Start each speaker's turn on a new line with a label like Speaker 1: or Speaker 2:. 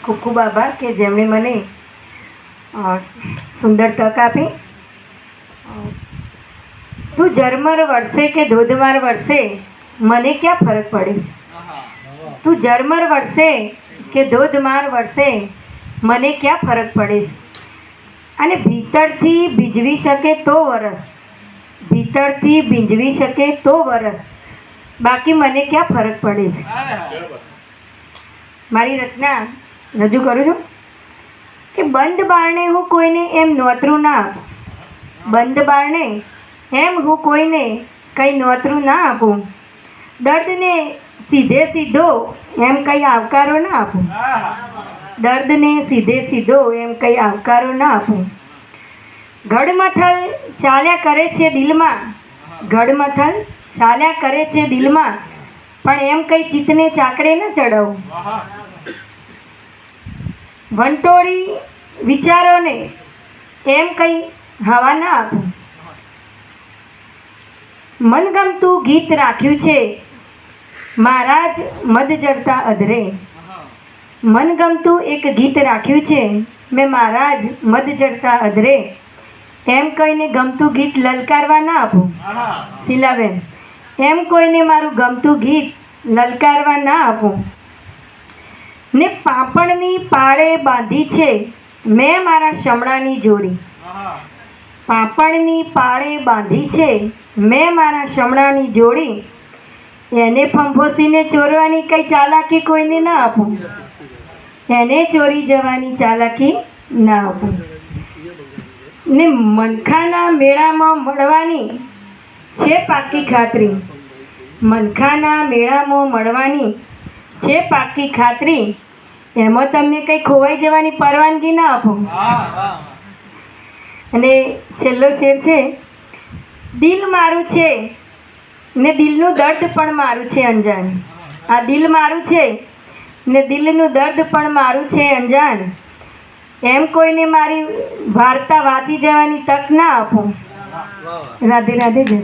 Speaker 1: ખૂબ ખૂબ આભાર કે જેમણે મને સુંદર તક આપી. તું ઝરમર વરસે કે ધોધમાર વરસે મને ક્યાં ફરક પડે છે. તું ઝરમર વરસે કે ધોધમાર વરસે મને ક્યાં ફરક પડે છે. અને ભીતરથી ભીંજવી શકે તો વરસ, ભીતરથી ભીંજવી શકે તો વરસ, બાકી મને ક્યાં ફરક પડે છે. મારી રચના રજૂ કરું છું કે બંધ બારણે હું કોઈને એમ નોતરું ના આપું, બંધ બારણે એમ હું કોઈને કંઈ નોતરું ના આપું, દર્દને સીધે સીધો એમ કંઈ આવકારો ના આપું, દર્દને સીધે સીધો એમ કંઈ આવકારો ના આપું. ઘડમથલ ચાલ્યા કરે છે દિલમાં, ઘડમથલ ચાલ્યા કરે છે દિલમાં, પણ એમ કંઈ ચિત્તને ચાકડે ન ચડાવું. વંટોળી વિચારોને એમ કંઈ હવા ના આપું. મનગમતું ગીત રાખ્યું છે મારા જ મધ જડતા અધરે, મનગમતું એક ગીત રાખ્યું છે મેં મારા જ મધ જડતા અધરે, એમ કોઈને ગમતું ગીત લલકારવા ના આપું. શીલાબેન, એમ કોઈને મારું ગમતું ગીત લલકારવા ના આપું. ને પાપણની પાળે બાંધી છે મેં મારા શમણાની જોડી, પાપણની પાળે બાંધી છે મેં મારા શમણાની જોડી, એને ફંફોસીને ચોરવાની કંઈ ચાલાકી કોઈને ના આપું, એને ચોરી જવાની ચાલાકી ના આપું. ને મનખાના મેળામાં મળવાની છે પાકી ખાતરી, મનખાના મેળામાં મળવાની છે પાકી ખાતરી, એમાં તમને કંઈ ખોવાઈ જવાની પરવાનગી ના આપું. અને છેલ્લો શેર છે, દિલ મારું છે ને દિલનું દર્દ પણ મારું છે અંજાન. આ દિલ મારું છે ને દિલનું દર્દ પણ મારું છે અંજાન, એમ કોઈને મારી વાર્તા વાંચી જવાની તક ના આપું. રાધે રાધે. જય